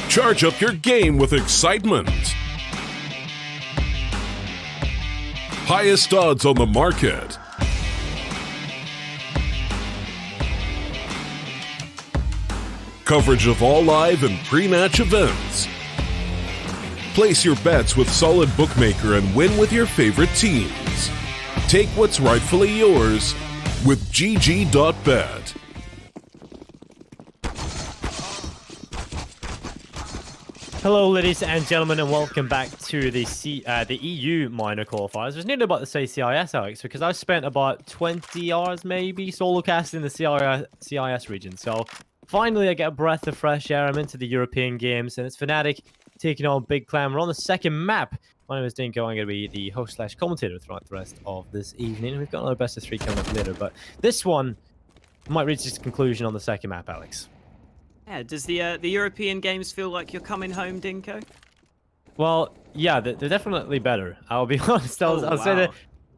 Charge up your game with excitement. Highest odds on the market. Coverage of all live and pre-match events. Place your bets with Solid Bookmaker and win with your favorite teams. Take what's rightfully yours with GG.bet. Hello, ladies and gentlemen, and welcome back to the EU minor qualifiers. I was nearly about to say CIS, Alex, because I've spent about 20 hours maybe solo casting the CIS region. So finally, I get a breath of fresh air. I'm into the European games, and it's Fnatic taking on Big Clan. We're on the second map. My name is Dinko. I'm going to be the host/commentator throughout the rest of this evening. We've got another best of 3 coming up later, but this one might reach its conclusion on the second map, Alex. Yeah, does the European games feel like you're coming home, Dinko? Well, yeah, they're definitely better. I'll be honest. I'll say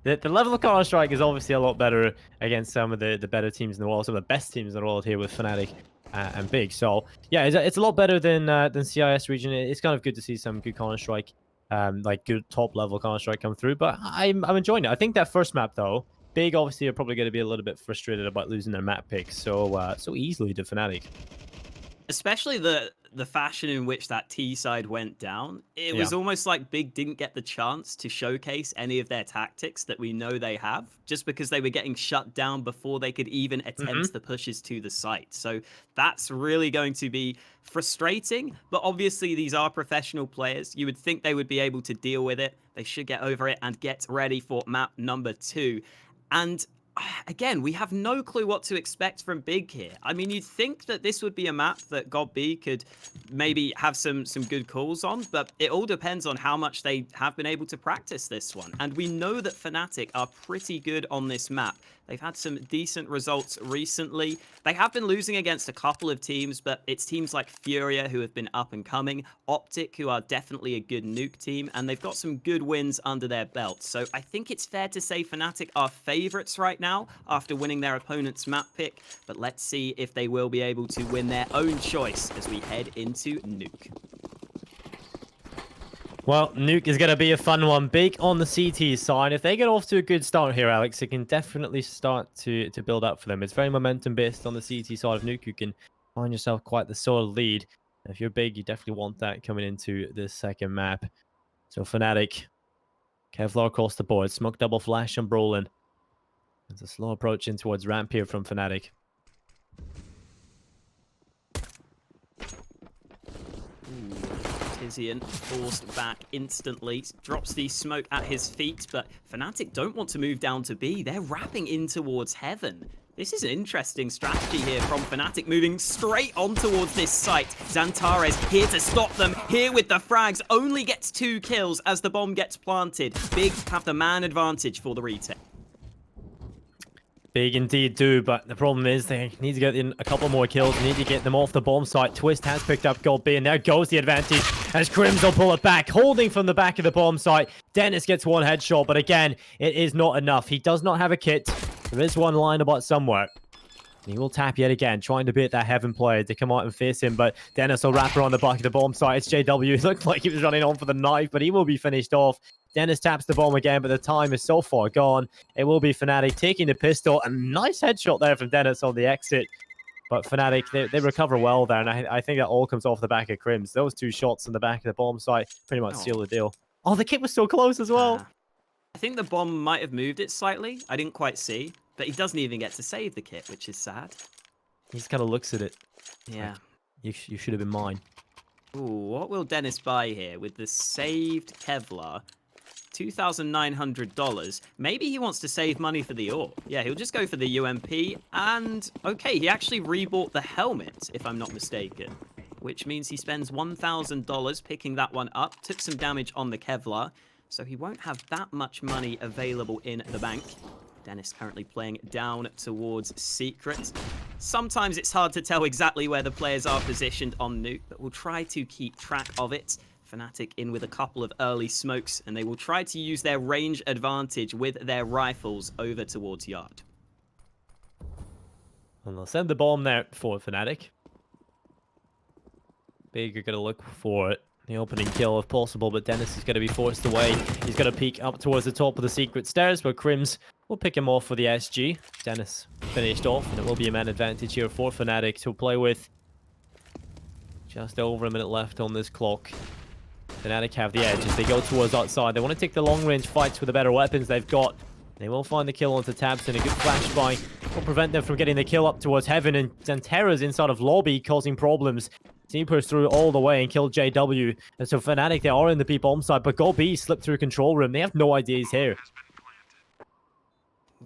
that the level of Counter-Strike is obviously a lot better against some of the better teams in the world, some of the best teams in the world here with Fnatic and Big. So, yeah, it's a lot better than CIS region. It's kind of good to see some good Counter-Strike, like good top-level Counter-Strike come through, but I'm enjoying it. I think that first map, though, Big obviously are probably going to be a little bit frustrated about losing their map pick so easily to Fnatic. Especially the fashion in which that T side went down. It was almost like Big didn't get the chance to showcase any of their tactics that we know they have, just because they were getting shut down before they could even attempt the pushes to the site. So that's really going to be frustrating, but obviously these are professional players. You would think they would be able to deal with it. They should get over it and get ready for map number 2. And again, we have no clue what to expect from Big here. I mean, you'd think that this would be a map that God B could maybe have some good calls on, but it all depends on how much they have been able to practice this one. And we know that Fnatic are pretty good on this map. They've had some decent results recently. They have been losing against a couple of teams, but it's teams like Furia who have been up and coming, Optic who are definitely a good Nuke team, and they've got some good wins under their belt. So I think it's fair to say Fnatic are favorites right now after winning their opponent's map pick, but let's see if they will be able to win their own choice as we head into Nuke. Well, Nuke is going to be a fun one. Big on the CT side. If they get off to a good start here, Alex, it can definitely start to build up for them. It's very momentum-based on the CT side of Nuke. You can find yourself quite the solid lead. If you're Big, you definitely want that coming into this second map. So Fnatic, Kevlar across the board. Smoke double flash on Brolin. There's a slow approach in towards ramp here from Fnatic. Tizian forced back instantly, drops the smoke at his feet, but Fnatic don't want to move down to B. They're wrapping in towards Heaven. This is an interesting strategy here from Fnatic, moving straight on towards this site. Xantares here to stop them, here with the frags, only gets 2 kills as the bomb gets planted. Big have the man advantage for the retake. Big indeed do, but the problem is they need to get in a couple more kills. They need to get them off the bomb site. Twist has picked up Gold B, and there goes the advantage as Crims will pull it back, holding from the back of the bomb site. Dennis gets 1 headshot, but again, it is not enough. He does not have a kit. There is one line about somewhere. He will tap yet again, trying to bait that Heaven player to come out and face him, but Dennis will wrap around the back of the bomb site. It's JW. It looked like he was running on for the knife, but he will be finished off. Dennis taps the bomb again, but the time is so far gone. It will be Fnatic taking the pistol. A nice headshot there from Dennis on the exit. But Fnatic, they recover well there, and I think that all comes off the back of Crims. Those 2 shots on the back of the bomb site pretty much seal the deal. Oh, the kick was so close as well. I think the bomb might have moved it slightly. I didn't quite see, but he doesn't even get to save the kit, which is sad. He just kind of looks at it. Yeah. Like, you should have been mine. Ooh, what will Dennis buy here with the saved Kevlar? $2,900. Maybe he wants to save money for the AWP. Yeah, he'll just go for the UMP. And, okay, he actually rebought the helmet, if I'm not mistaken. Which means he spends $1,000 picking that one up. Took some damage on the Kevlar. So he won't have that much money available in the bank. Dennis currently playing down towards Secret. Sometimes it's hard to tell exactly where the players are positioned on Nuke, but we'll try to keep track of it. Fnatic in with a couple of early smokes, and they will try to use their range advantage with their rifles over towards Yard. And they'll send the bomb there for Fnatic. Big are going to look for it. The opening kill if possible, but Dennis is going to be forced away. He's going to peek up towards the top of the secret stairs, but Crims will pick him off for the SG. Dennis finished off, and it will be a man advantage here for Fnatic to play with. Just over a minute left on this clock. Fnatic have the edge as they go towards outside. They want to take the long-range fights with the better weapons they've got. They will find the kill onto tabseN. A good flashbang will prevent them from getting the kill up towards heaven, and Xanterra's inside of lobby causing problems. Team pushed through all the way and killed JW. And so Fnatic, they are in the B bomb side, but GoB slipped through control room. They have no idea he's here.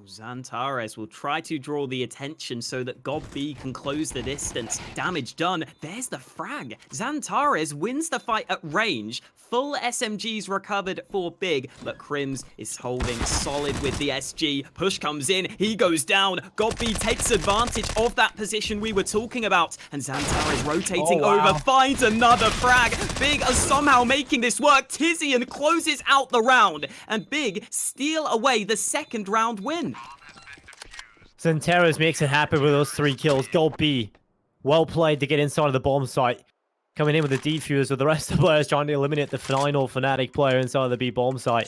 Xantares will try to draw the attention so that GoB can close the distance. Damage done. There's the frag. Xantares wins the fight at range. Full SMGs recovered for Big, but Crims is holding solid with the SG. Push comes in. He goes down. GoB takes advantage of that position we were talking about. And Xantares rotating over, finds another frag. Big are somehow making this work. Tizian closes out the round, and Big steal away the second round win. Xanterra's makes it happen with those 3 kills. GoB, well played to get inside of the bomb site. Coming in with the defuse with the rest of the players trying to eliminate the final Fnatic player inside of the B bomb site.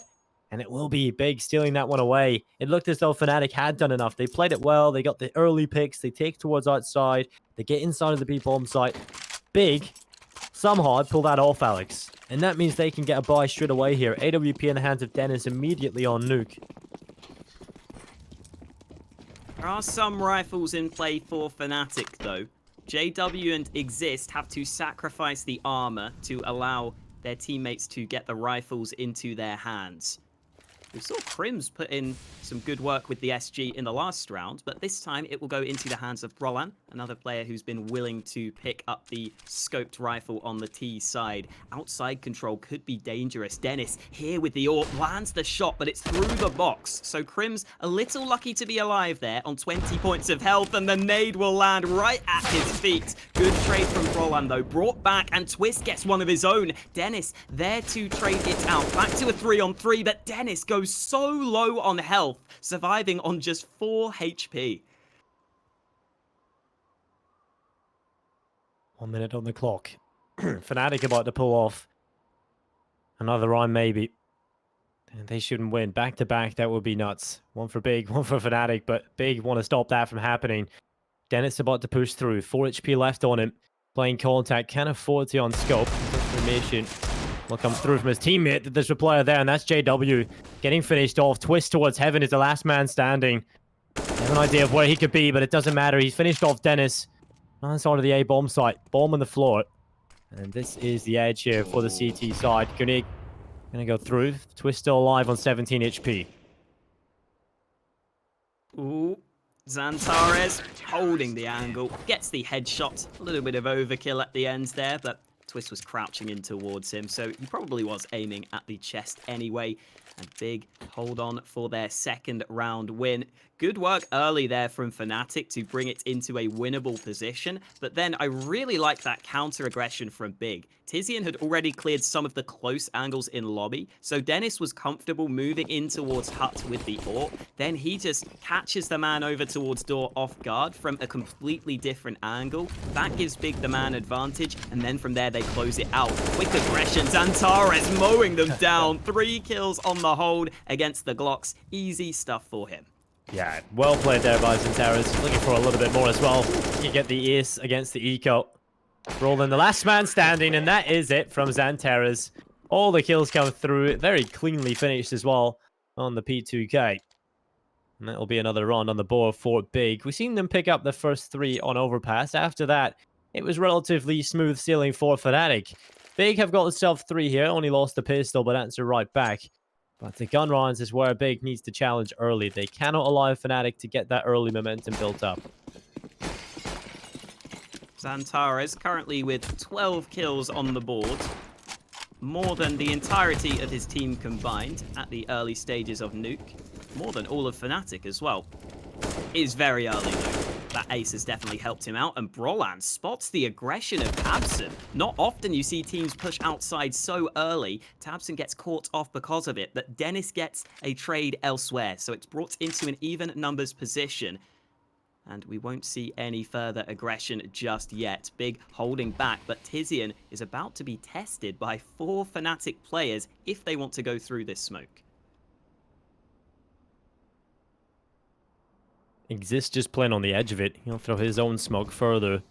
And it will be Big stealing that one away. It looked as though Fnatic had done enough. They played it well. They got the early picks. They take towards outside. They get inside of the B bomb site. Big somehow pull that off, Alex. And that means they can get a buy straight away here. AWP in the hands of Dennis immediately on Nuke. There are some rifles in play for Fnatic, though. JW and Exist have to sacrifice the armor to allow their teammates to get the rifles into their hands. We saw Crims put in some good work with the SG in the last round, but this time it will go into the hands of Brolan, another player who's been willing to pick up the scoped rifle on the T side. Outside control could be dangerous. Dennis here with the AWP lands the shot, but it's through the box. So Crims a little lucky to be alive there on 20 points of health, and the nade will land right at his feet. Good trade from Brolan though, brought back, and Twist gets one of his own. Dennis there to trade it out. Back to a 3-on-3, but Dennis goes so low on health, surviving on just 4 HP. 1 minute on the clock. Fnatic about to pull off another round, maybe. And they shouldn't win. Back to back, that would be nuts. One for Big, one for Fnatic, but Big want to stop that from happening. Dennis about to push through. 4 HP left on him. Playing contact, can't afford to on scope. Information will come through from his teammate. There's a player there, and that's JW getting finished off. Twist towards heaven is the last man standing. I have an idea of where he could be, but it doesn't matter. He's finished off Dennis. On side of the A bomb site. Bomb on the floor. And this is the edge here for the CT side. Koenig gonna go through. Twist still alive on 17 HP. Ooh. Xantares holding the angle. Gets the headshot. A little bit of overkill at the end there, but Twist was crouching in towards him, so he probably was aiming at the chest anyway. And Big hold on for their second round win. Good work early there from Fnatic to bring it into a winnable position, but then I really like that counter-aggression from Big. Tizian had already cleared some of the close angles in lobby, so Dennis was comfortable moving in towards Hut with the AWP. Then he just catches the man over towards door off guard from a completely different angle. That gives Big the man advantage, and then from there they close it out. Quick aggression, Xantares mowing them down. 3 kills on the hold against the Glocks. Easy stuff for him. Yeah, well played there by Xantares. Looking for a little bit more as well. You get the ace against the eco. Rolling the last man standing, and that is it from Xantares. All the kills come through. Very cleanly finished as well on the P2K. And that'll be another round on the board for Big. We've seen them pick up the first 3 on Overpass. After that, it was relatively smooth sailing for Fnatic. Big have got themselves 3 here. Only lost the pistol, but answer right back. But the gun rounds is where Big needs to challenge early. They cannot allow Fnatic to get that early momentum built up. Xantares currently with 12 kills on the board. More than the entirety of his team combined at the early stages of Nuke. More than all of Fnatic as well. It is very early though. That ace has definitely helped him out, and Brolan spots the aggression of tabseN. Not often you see teams push outside so early. tabseN gets caught off because of it, but Dennis gets a trade elsewhere, so it's brought into an even numbers position. and we won't see any further aggression just yet. Big holding back, but Tizian is about to be tested by 4 Fnatic players if they want to go through this smoke. Exist just playing on the edge of it. He'll throw his own smoke further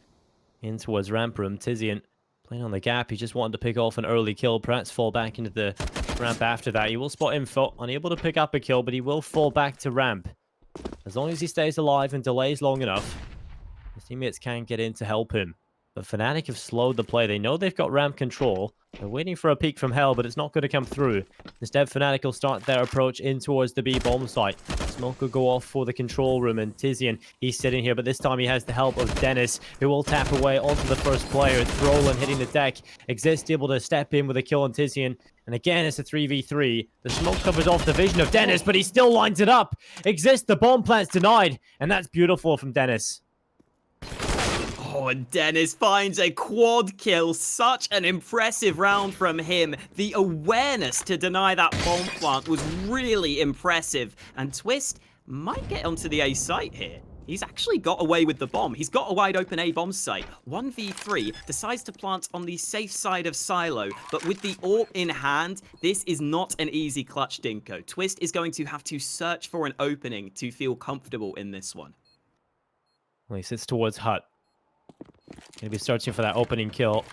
in towards ramp room. Tizian playing on the gap. He just wanted to pick off an early kill, perhaps fall back into the ramp after that. He will spot info, unable to pick up a kill, but he will fall back to ramp. As long as he stays alive and delays long enough, his teammates can get in to help him. But Fnatic have slowed the play. They know they've got ramp control. They're waiting for a peek from hell, but it's not going to come through. Instead, Fnatic will start their approach in towards the B bomb site. Smoke will go off for the control room, and Tizian, he's sitting here, but this time he has the help of Dennis, who will tap away onto the first player. It's Roland hitting the deck. Exist able to step in with a kill on Tizian. And again, it's a 3v3. The smoke covers off the vision of Dennis, but he still lines it up. Exist, the bomb plant's denied, and that's beautiful from Dennis. Oh, and Dennis finds a quad kill. Such an impressive round from him. The awareness to deny that bomb plant was really impressive. And Twist might get onto the A site here. He's actually got away with the bomb. He's got a wide open A bomb site. 1v3, decides to plant on the safe side of Silo. But with the AWP in hand, this is not an easy clutch, Dinko. Twist is going to have to search for an opening to feel comfortable in this one. Well, he sits towards Hut. Gonna be searching for that opening kill.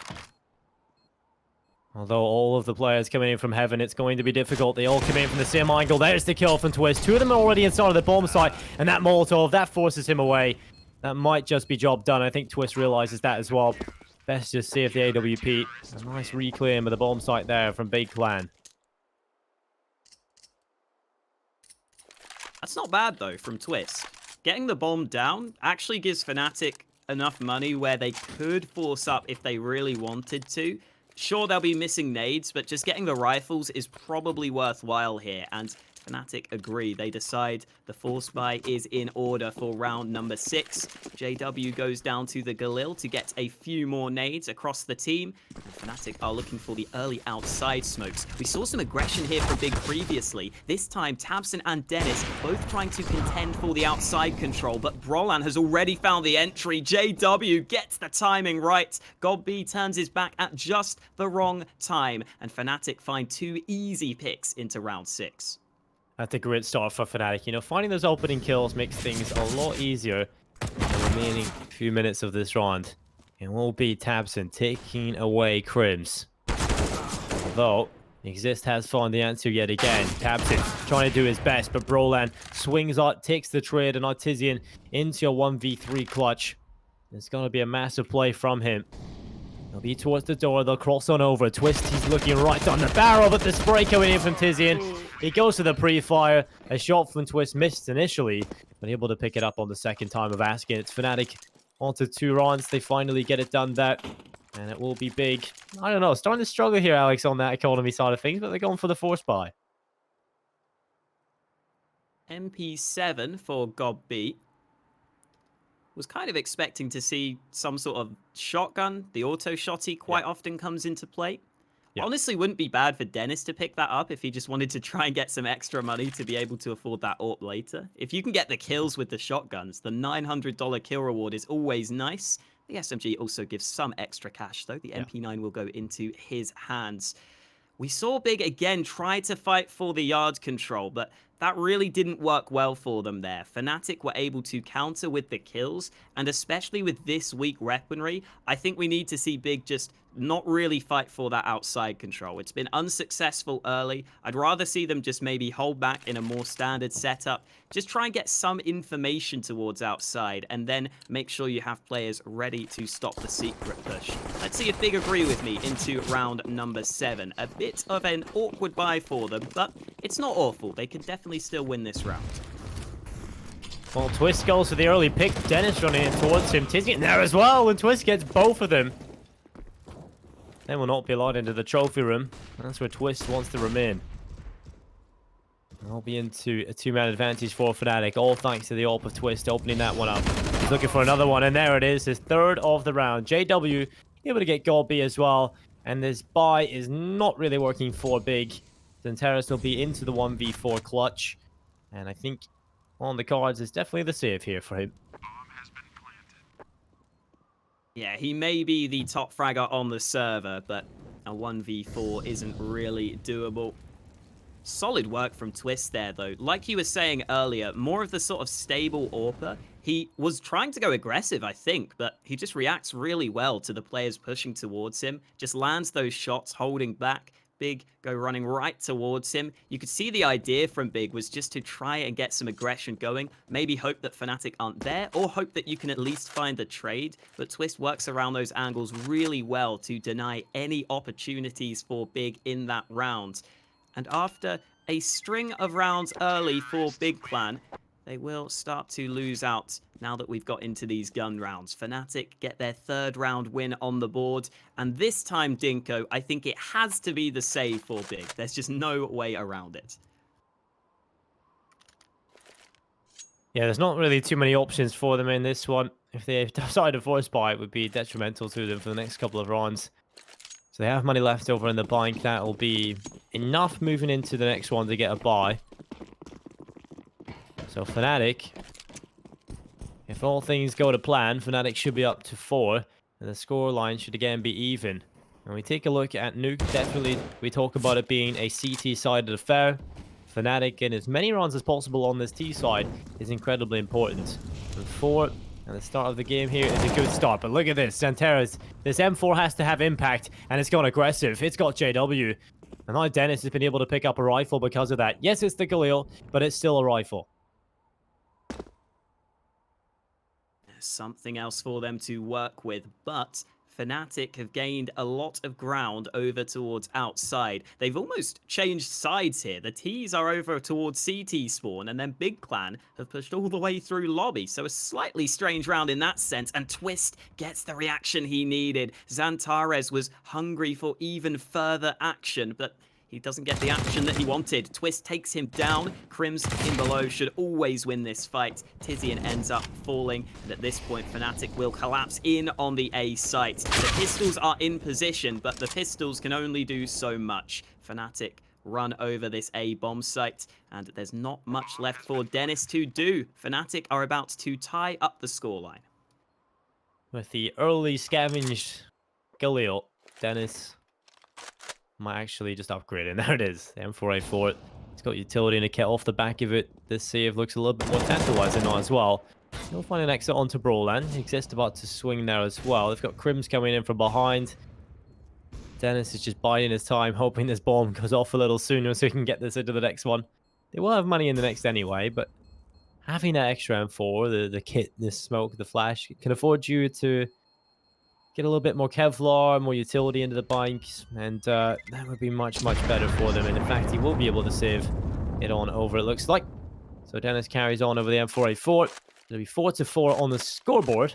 Although all of the players coming in from heaven, it's going to be difficult. They all come in from the same angle. There's the kill from Twist. 2 of them are already inside of the bomb site, and that Molotov, that forces him away. That might just be job done. I think Twist realizes that as well. Best just see if the AWP. A nice reclaim of the bomb site there from Big Clan. That's not bad, though, from Twist. Getting the bomb down actually gives Fnatic enough money where they could force up if they really wanted to. Sure, they'll be missing nades, but just getting the rifles is probably worthwhile here, and Fnatic agree. They decide the force buy is in order for round number 6. JW goes down to the Galil to get a few more nades across the team. And Fnatic are looking for the early outside smokes. We saw some aggression here from Big previously. This time, Tabson and Dennis both trying to contend for the outside control, but Brolan has already found the entry. JW gets the timing right. GodB turns his back at just the wrong time, and Fnatic find 2 easy picks into round 6. That's a great start for Fnatic. You know, finding those opening kills makes things a lot easier in the remaining few minutes of this round. It will be Tabson taking away Crims. Although, Exist has found the answer yet again. Tabson trying to do his best, but Brolan swings out, takes the trade, and Artisan into a 1v3 clutch. It's going to be a massive play from him. They'll be towards the door. They'll cross on over. Twist, he's looking right on the barrel, but the spray coming in from Tizian. He goes to the pre-fire. A shot from Twist missed initially, but able to pick it up on the second time of asking. It's Fnatic onto 2 rounds. They finally get it done there, and it will be big. I don't know, starting to struggle here, Alex, on that economy side of things, but they're going for the force buy. MP7 for GodB. Was kind of expecting to see some sort of shotgun. The auto shotty quite often comes into play. Yeah. Honestly, wouldn't be bad for Dennis to pick that up if he just wanted to try and get some extra money to be able to afford that AWP later. If you can get the kills with the shotguns, the $900 kill reward is always nice. The SMG also gives some extra cash, though. The MP9 will go into his hands. We saw Big again try to fight for the yard control, but that really didn't work well for them there. Fnatic were able to counter with the kills, and especially with this weak weaponry, I think we need to see Big just not really fight for that outside control. It's been unsuccessful early. I'd rather see them just maybe hold back in a more standard setup. Just try and get some information towards outside, and then make sure you have players ready to stop the secret push. Let's see if Big agree with me into round number 7. A bit of an awkward buy for them, but it's not awful. They can definitely still win this round. Well, Twist goes for the early pick. Dennis running in towards him. Tizian there as well, and Twist gets both of them. They will not be allowed into the trophy room. That's where Twist wants to remain. I'll be into a 2-man advantage for Fnatic, all thanks to the AWP of Twist opening that one up. He's looking for another one, and there it is, his 3rd of the round. JW able to get GodB as well, and this buy is not really working for Big. Zenteris will be into the 1v4 clutch, and I think on the cards is definitely the save here for him. Yeah, he may be the top fragger on the server, but a 1v4 isn't really doable. Solid work from Twist there, though. Like you were saying earlier, more of the sort of stable AWPer. He was trying to go aggressive, I think, but he just reacts really well to the players pushing towards him. Just lands those shots, holding back. Big go running right towards him. You could see the idea from Big was just to try and get some aggression going. Maybe hope that Fnatic aren't there, or hope that you can at least find the trade. But Twist works around those angles really well to deny any opportunities for Big in that round. And after a string of rounds early for Big Clan, they will start to lose out now that we've got into these gun rounds. Fnatic get their third round win on the board. And this time, Dinko, I think it has to be the save for Big. There's just no way around it. Yeah, there's not really too many options for them in this one. If they decide to force buy, it would be detrimental to them for the next couple of rounds. So they have money left over in the bank. That will be enough moving into the next one to get a buy. So Fnatic, if all things go to plan, Fnatic should be up to 4. And the scoreline should again be even. And we take a look at Nuke. Definitely, we talk about it being a CT-sided affair. Fnatic getting as many rounds as possible on this T side is incredibly important. And 4 and the start of the game here is a good start. But look at this, Santeras. This M4 has to have impact, and it's gone aggressive. It's got JW. And now Dennis has been able to pick up a rifle because of that. Yes, it's the Galil, but it's still a rifle. Something else for them to work with, but Fnatic have gained a lot of ground over towards outside. They've almost changed sides here. The T's are over towards CT spawn, and then Big Clan have pushed all the way through lobby. So a slightly strange round in that sense, and Twist gets the reaction he needed. Xantares was hungry for even further action, but he doesn't get the action that he wanted. Twist takes him down. Crims in below should always win this fight. Tizian ends up falling, and at this point, Fnatic will collapse in on the A site. The pistols are in position, but the pistols can only do so much. Fnatic run over this A bomb site, and there's not much left for Dennis to do. Fnatic are about to tie up the scoreline. With the early scavenged Galil, Dennis might actually just upgrade it. And there it is, the M4A4. It's got utility in a kit off the back of it. This save looks a little bit more tantalizing now as well. He'll find an exit onto Brolan. Exist about to swing there as well. They've got Crims coming in from behind. Dennis is just biding his time, hoping this bomb goes off a little sooner so he can get this into the next one. They will have money in the next anyway, but having that extra M4, the kit, the smoke, the flash, can afford you to get a little bit more Kevlar, more utility into the banks, and that would be much, much better for them. And in fact, he will be able to save it on over, it looks like. So Dennis carries on over the M4A4. It'll be 4-4 on the scoreboard.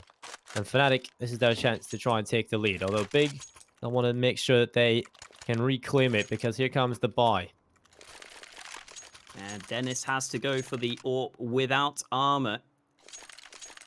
And Fnatic, this is their chance to try and take the lead. Although Big, they'll want to make sure that they can reclaim it, because here comes the buy. And Dennis has to go for the AWP without armor.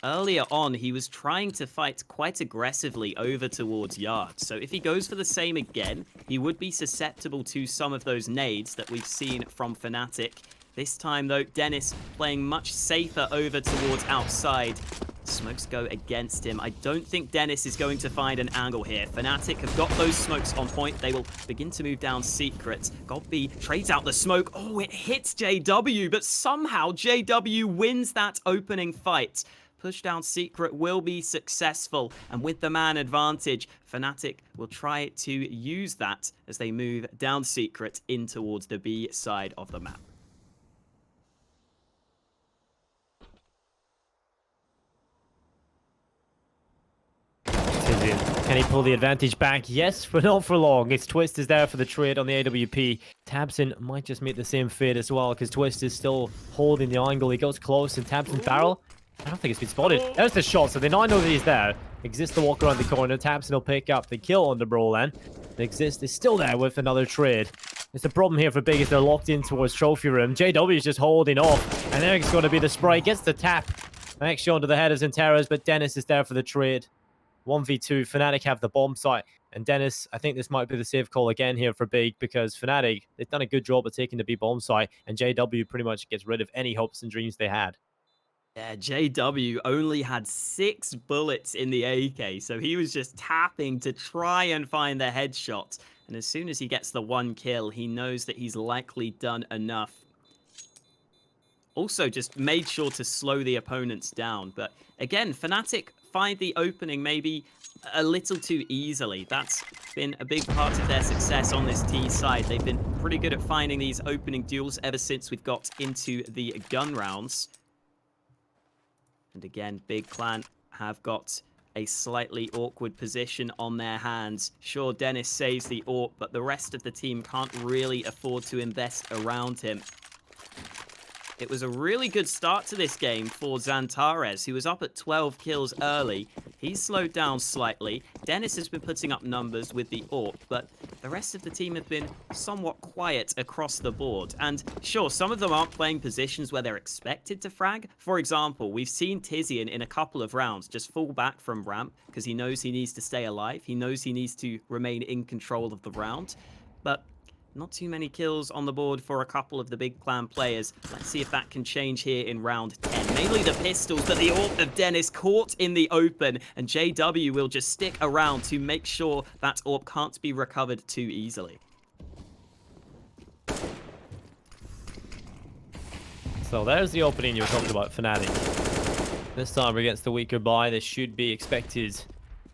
Earlier on, he was trying to fight quite aggressively over towards Yard. So if he goes for the same again, he would be susceptible to some of those nades that we've seen from Fnatic. This time, though, Dennis playing much safer over towards outside. Smokes go against him. I don't think Dennis is going to find an angle here. Fnatic have got those smokes on point. They will begin to move down secret. Godby trades out the smoke. Oh, it hits JW, but somehow JW wins that opening fight. Push down secret will be successful, and with the man advantage, Fnatic will try to use that as they move down secret in towards the B side of the map. Can he pull the advantage back? Yes, but not for long. It's Twist is there for the trade on the AWP. Tabson might just meet the same fate as well, because Twist is still holding the angle. He goes close, and Tabson's barrel, I don't think it's been spotted. There's the shot, so they now know that he's there. Exist to walk around the corner. Tabson will pick up the kill on the Brolan. Exist is still there with another trade. It's the problem here for Big is they're locked in towards trophy room. JW is just holding off, and there's going to be the spray. Gets the tap. Next shot to the head is Xantares, but Dennis is there for the trade. 1v2, Fnatic have the bomb site, and Dennis, I think this might be the safe call again here for Big, because Fnatic, they've done a good job of taking the B bomb site, and JW pretty much gets rid of any hopes and dreams they had. Yeah, JW only had 6 bullets in the AK, so he was just tapping to try and find the headshot. And as soon as he gets the 1 kill, he knows that he's likely done enough. Also just made sure to slow the opponents down. But again, Fnatic find the opening maybe a little too easily. That's been a big part of their success on this T side. They've been pretty good at finding these opening duels ever since we've got into the gun rounds. And again, Big Clan have got a slightly awkward position on their hands. Sure, Dennis saves the AWP, but the rest of the team can't really afford to invest around him. It was a really good start to this game for Xantares, who was up at 12 kills early. He's slowed down slightly. Dennis has been putting up numbers with the AWP, but the rest of the team have been somewhat quiet across the board. And sure, some of them aren't playing positions where they're expected to frag. For example, we've seen Tizian in a couple of rounds just fall back from ramp because he knows he needs to stay alive. He knows he needs to remain in control of the round. But not too many kills on the board for a couple of the Big Clan players. Let's see if that can change here in round 10. Mainly the pistols, but the AWP of Dennis caught in the open, and JW will just stick around to make sure that AWP can't be recovered too easily. So there's the opening you were talking about, Fnatic. This time against the weaker buy, they should be expected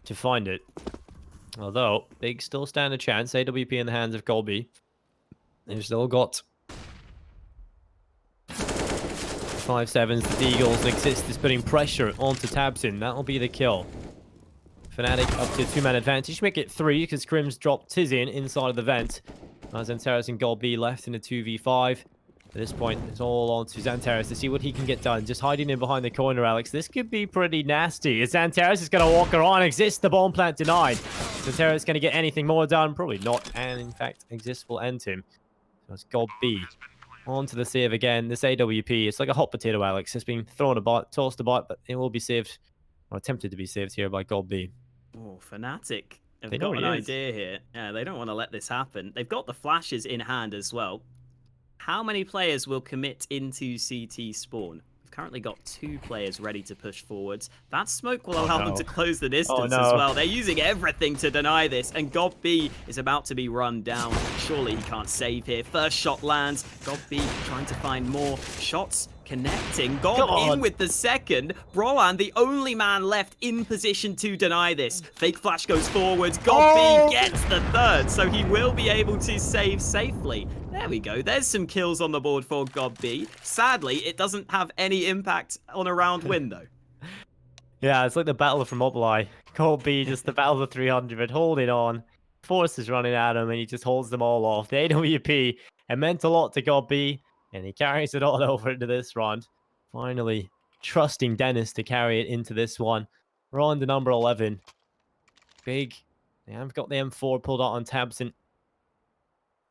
to find it. Although, Big still stand a chance. AWP in the hands of Colby. They've still got 5-7s. The Deagles and Exist is putting pressure onto Tabsin. That'll be the kill. Fnatic up to a 2-man advantage. Make it 3 because Crims dropped Tizian inside of the vent. Xantares and Colby left in a 2v5. At this point, it's all on to Xantares to see what he can get done. Just hiding in behind the corner, Alex. This could be pretty nasty. Xantares is going to walk around. Exist, the bomb plant denied. Xantares going to get anything more done? Probably not. And in fact, Exist will end him. So it's God B. On to the save again. This AWP, it's like a hot potato, Alex. It's been thrown about, tossed about, but it will be saved, or attempted to be saved here by God B. Oh, Fnatic have got an idea here. Yeah, they don't want to let this happen. They've got the flashes in hand as well. How many players will commit into CT spawn? We've currently got 2 players ready to push forwards. That smoke will allow them to close the distance as well. They're using everything to deny this, and God B is about to be run down. Surely he can't save here. First shot lands. God B trying to find more shots. Connecting. God in with the second. Broan, the only man left in position to deny this. Fake flash goes forwards. God B gets the third, so he will be able to save safely. There we go. There's some kills on the board for God B. Sadly, it doesn't have any impact on a round win, though. Yeah, it's like the battle of Thermopylae. God B, just the battle of the 300, holding on. Force is running at him, and he just holds them all off. The AWP, it meant a lot to God B. And he carries it all over into this round. Finally, trusting Dennis to carry it into this one. We're on to number 11. Big. They have got the M4 pulled out on Tabson.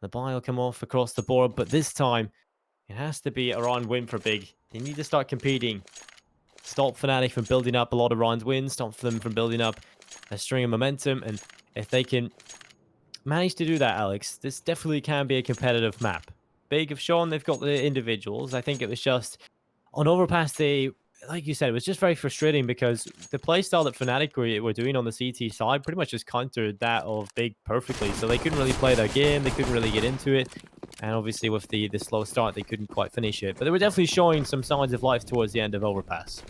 The buy will come off across the board, but this time, it has to be a round win for Big. They need to start competing. Stop Fnatic from building up a lot of round wins. Stop them from building up a string of momentum. And if they can manage to do that, Alex, this definitely can be a competitive map. Big have shown they've got the individuals. I think it was just on Overpass, like you said, it was just very frustrating because the playstyle that Fnatic were doing on the CT side pretty much just countered that of Big perfectly. So they couldn't really play their game. They couldn't really get into it. And obviously with the slow start, they couldn't quite finish it. But they were definitely showing some signs of life towards the end of Overpass.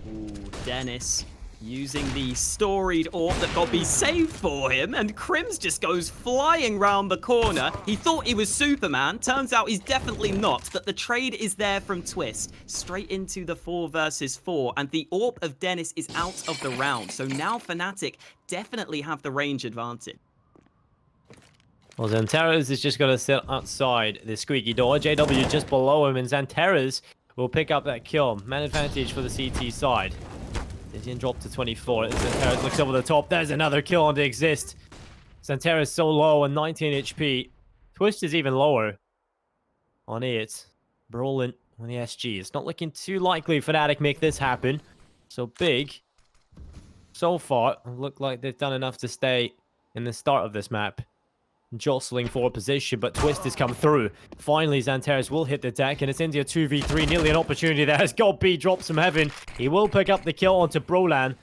Ooh, Dennis using the storied AWP that got be saved for him, and Crims just goes flying round the corner. He thought he was Superman. Turns out he's definitely not, but the trade is there from Twist. Straight into the 4 versus 4, and the AWP of Dennis is out of the round. So now Fnatic definitely have the range advantage. Well, Xantares is just going to sit outside the squeaky door. JW just below him, and Xantares will pick up that kill. Man advantage for the CT side. Tizian dropped to 24. Xantares looks over the top. There's another kill on the Exist. Xantares so low on 19 HP. Twist is even lower on 8. Brolin on the SG. It's not looking too likely Fnatic make this happen. So Big, so far, look like they've done enough to stay in the start of this map. jostling for position, but Twist has come through. Finally, Xantares will hit the deck, and it's India 2v3. Nearly an opportunity there as GoldB drops from heaven. He will pick up the kill onto Brolan.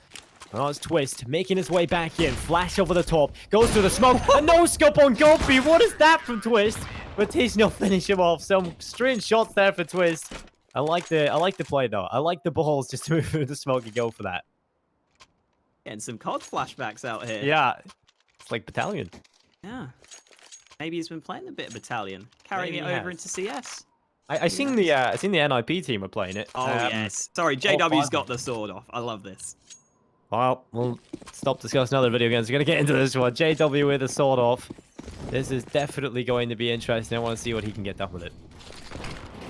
Oh, it's Twist making his way back in. Flash over the top. Goes through the smoke. A no-scope on GoldB. What is that from Twist? But Tiznil finish him off. Some strange shots there for Twist. I like the play, though. I like the balls just to move through the smoke and go for that. Getting some COD flashbacks out here. Yeah. It's like Battalion. Yeah. Maybe he's been playing a bit of Battalion, carrying it over into CS. I seen the NIP team are playing it. Oh yes. Sorry, JW's got the sword off. I love this. Well, we'll stop discussing other video games. We're gonna get into this one. JW with the sword off. This is definitely going to be interesting. I want to see what he can get done with it.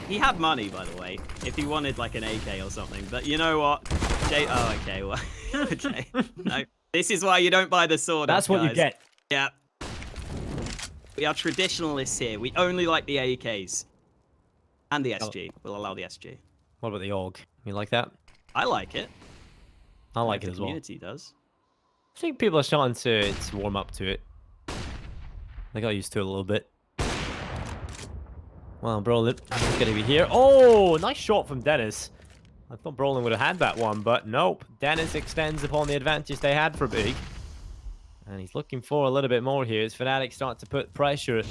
He had money, by the way, if he wanted like an AK or something. But you know what? Oh, okay. Well, okay. No, this is why you don't buy the sword. That's what you get. Yeah. We are traditionalists here. We only like the AKs. And the SG. We'll allow the SG. What about the AUG? You like that? I like it. I like it as well. The community does. I think people are starting to warm up to it. I got used to it a little bit. Well, Brolin is going to be here. Oh, nice shot from Dennis. I thought Brolin would have had that one, but nope. Dennis extends upon the advantage they had for Big. And he's looking for a little bit more here as Fnatic start to put pressure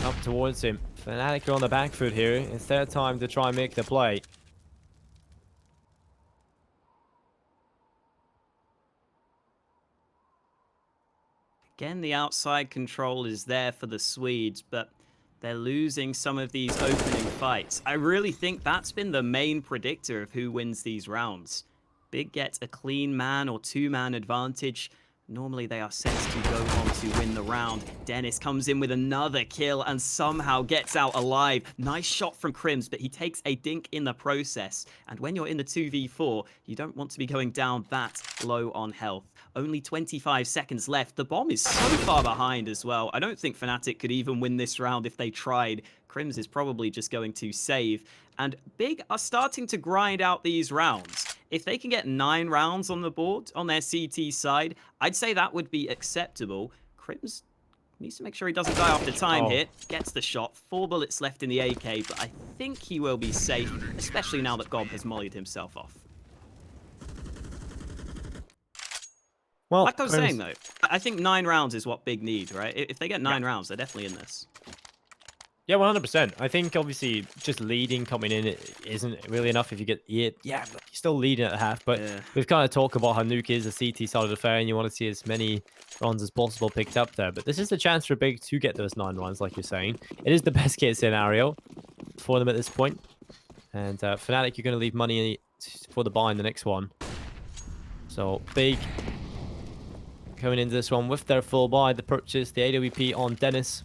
up towards him. Fnatic are on the back foot here. It's their time to try and make the play. Again, the outside control is there for the Swedes, but they're losing some of these opening fights. I really think that's been the main predictor of who wins these rounds. Big gets a clean man or two-man advantage. Normally they are set to go on to win the round. Dennis comes in with another kill and somehow gets out alive. Nice shot from Crims, but he takes a dink in the process. And when you're in the 2v4, you don't want to be going down that low on health. Only 25 seconds left. The bomb is so far behind as well. I don't think Fnatic could even win this round if they tried. Crims is probably just going to save. And Big are starting to grind out these rounds. If they can get 9 rounds on the board on their CT side, I'd say that would be acceptable. Crims needs to make sure he doesn't die after time here. Gets the shot. 4 bullets left in the AK, but I think he will be safe, especially now that Gob has mollied himself off. Well, like I was saying, though, I think 9 rounds is what Big need, right? If they get 9 rounds, they're definitely in this. Yeah, 100%. I think, obviously, just leading coming in isn't really enough if you get... Yeah, you're still leading at half, but we've kind of talked about how Nuke is a CT side of the fair, and you want to see as many runs as possible picked up there. But this is the chance for Big to get those 9 runs, like you're saying. It is the best case scenario for them at this point. And Fnatic, you're going to leave money for the buy in the next one. So, Big coming into this one with their full buy, the purchase, the AWP on Dennis.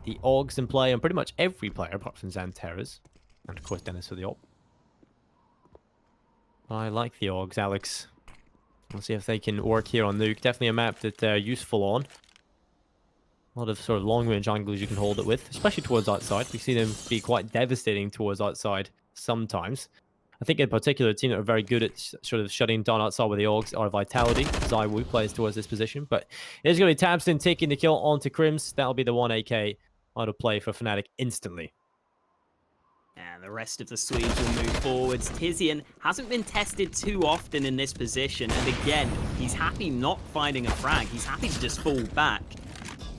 The AUGs in play on pretty much every player apart from Xantares. And of course Dennis for the AWP. I like the AUGs, Alex. We'll see if they can work here on Nuke. Definitely a map that they're useful on. A lot of sort of long-range angles you can hold it with, especially towards outside. We see them be quite devastating towards outside sometimes. I think in particular, a team that are very good at sort of shutting down outside with the AUGs are Vitality. ZywOo plays towards this position, but it is going to be Tabston taking the kill onto Crims. That'll be the 1 AK out of play for Fnatic instantly. And the rest of the Swedes will move forwards. Tizian hasn't been tested too often in this position, and again, he's happy not finding a frag. He's happy to just fall back.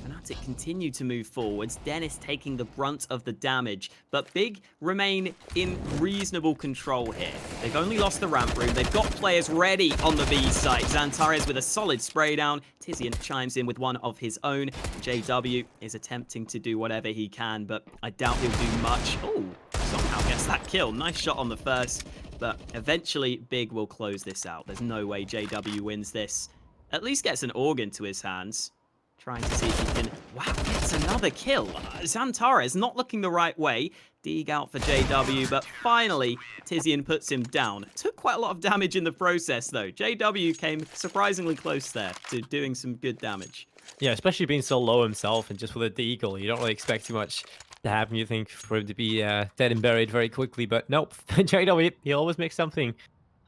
Fnatic continue to move forwards, Dennis taking the brunt of the damage, but Big remain in reasonable control here. They've only lost the ramp room, they've got players ready on the B site. Xantares with a solid spray down, Tizian chimes in with one of his own. JW is attempting to do whatever he can, but I doubt he'll do much. Oh, somehow gets that kill. Nice shot on the first, but eventually Big will close this out. There's no way JW wins this. At least gets an organ to his hands. Trying to see if he can... Wow, gets another kill. Xantares not looking the right way. Deeg out for JW, but finally, Tizian puts him down. Took quite a lot of damage in the process, though. JW came surprisingly close there to doing some good damage. Yeah, especially being so low himself and just with a Deagle, you don't really expect too much to happen. You think for him to be dead and buried very quickly, but nope. JW, he always makes something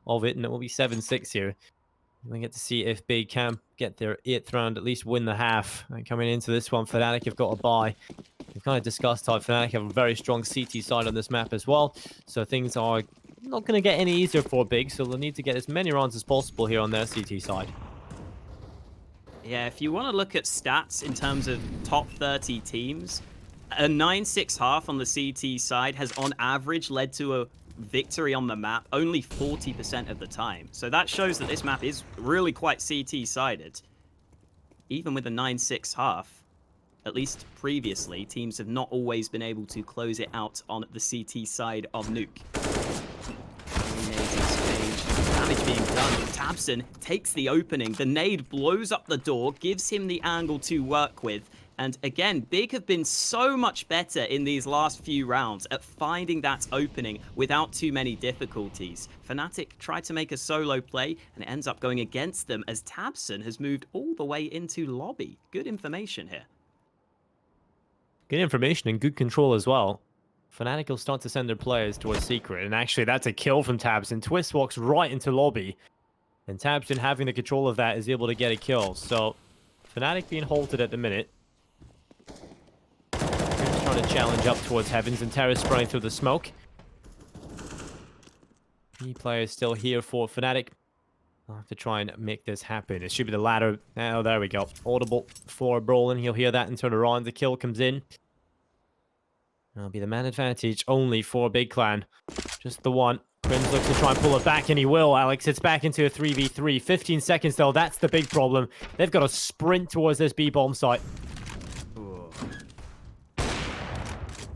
of it, and it will be 7-6 here. We get to see if Big can get their 8th round, at least win the half. And coming into this one, Fnatic have got a bye. We've kind of discussed how Fnatic have a very strong CT side on this map as well. So things are not going to get any easier for Big. So they'll need to get as many rounds as possible here on their CT side. Yeah, if you want to look at stats in terms of top 30 teams, a 9-6 half on the CT side has on average led to a victory on the map only 40% of the time. So that shows that this map is really quite CT-sided. Even with a 9-6 half, at least previously, teams have not always been able to close it out on the CT side of Nuke. Damage being done. tabseN takes the opening. The nade blows up the door, gives him the angle to work with. And again, Big have been so much better in these last few rounds at finding that opening without too many difficulties. Fnatic tried to make a solo play and it ends up going against them as tabseN has moved all the way into lobby. Good information here. Good information and good control as well. Fnatic will start to send their players towards Secret, and actually that's a kill from tabseN. Twist walks right into lobby, and tabseN having the control of that is able to get a kill. So Fnatic being halted at the minute. Trying to challenge up towards Heavens, and Terra spraying through the smoke. Key players still here for Fnatic. I'll have to try and make this happen. It should be the ladder. Oh, there we go. Audible for Brolin. He'll hear that and turn around. The kill comes in. That'll be the man advantage only for Big Clan. Just the one. Crims looks to try and pull it back, and he will, Alex. It's back into a 3v3. 15 seconds, though. That's the big problem. They've got to sprint towards this B-bomb site.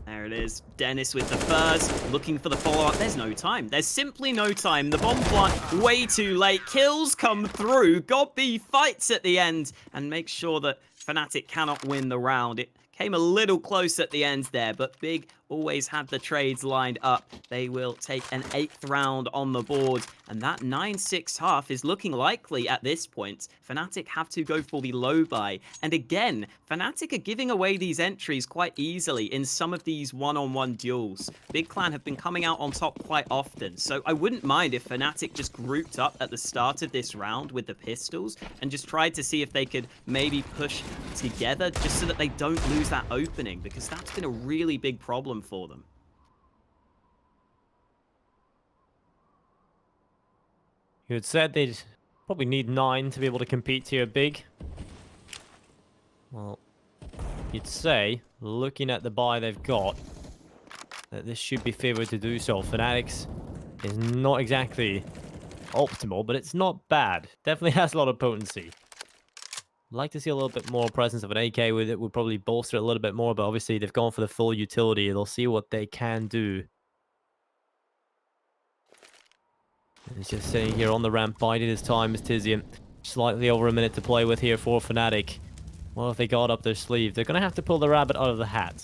There it is. Dennis with the first, looking for the follow-up. There's no time. There's simply no time. The bomb plant way too late. Kills come through. godB fights at the end and makes sure that Fnatic cannot win the round. It came a little close at the end there, but Big always had the trades lined up. They will take an 8th round on the board, and that 9-6 half is looking likely at this point. Fnatic have to go for the low buy, and again, Fnatic are giving away these entries quite easily in some of these one-on-one duels. Big Clan have been coming out on top quite often, so I wouldn't mind if Fnatic just grouped up at the start of this round with the pistols and just tried to see if they could maybe push together just so that they don't lose that opening, because that's been a really big problem for them. You had said they'd probably need 9 to be able to compete here Big. Well, you'd say, looking at the buy they've got, that this should be favored to do so. Fnatic's is not exactly optimal, but it's not bad. Definitely has a lot of potency. Like to see a little bit more presence of an AK with it. Would probably bolster it a little bit more, but obviously they've gone for the full utility. They'll see what they can do. And he's just sitting here on the ramp, biding his time as Tizian. Slightly over a minute to play with here for Fnatic. What have they got up their sleeve? They're going to have to pull the rabbit out of the hat.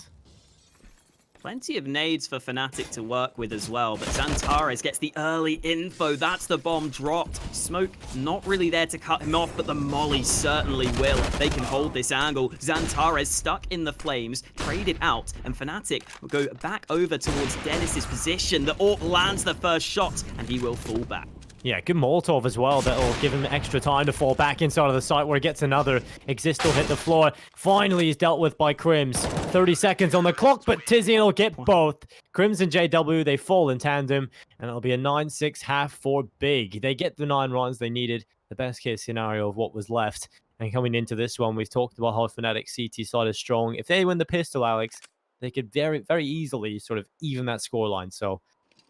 Plenty of nades for Fnatic to work with as well, but Xantares gets the early info. That's the bomb dropped. Smoke not really there to cut him off, but the molly certainly will. They can hold this angle. Xantares stuck in the flames, traded out, and Fnatic will go back over towards Dennis's position. The AWP lands the first shot, and he will fall back. Yeah, good Molotov as well. That'll give him extra time to fall back inside of the site where he gets another. Exist will hit the floor. Finally, he's dealt with by Crims. 30 seconds on the clock, but Tizian will get both. Crims and JW, they fall in tandem, and it'll be a 9-6 half for Big. They get the 9 runs they needed, the best case scenario of what was left. And coming into this one, we've talked about how Fnatic CT side is strong. If they win the pistol, Alex, they could very easily sort of even that scoreline. So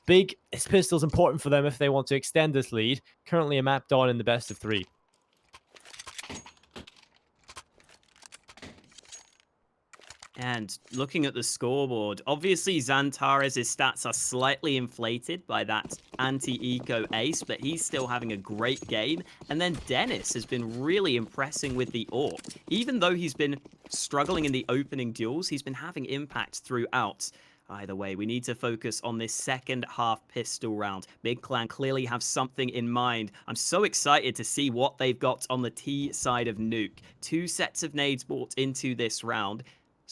Big, this pistol's important for them if they want to extend this lead. Currently a map down in the best of 3. And looking at the scoreboard, obviously Xantares' stats are slightly inflated by that anti-eco ace, but he's still having a great game. And then Dennis has been really impressing with the AWP. Even though he's been struggling in the opening duels, he's been having impact throughout. Either way, we need to focus on this second half pistol round. Big Clan clearly have something in mind. I'm so excited to see what they've got on the T side of Nuke. 2 sets of nades brought into this round.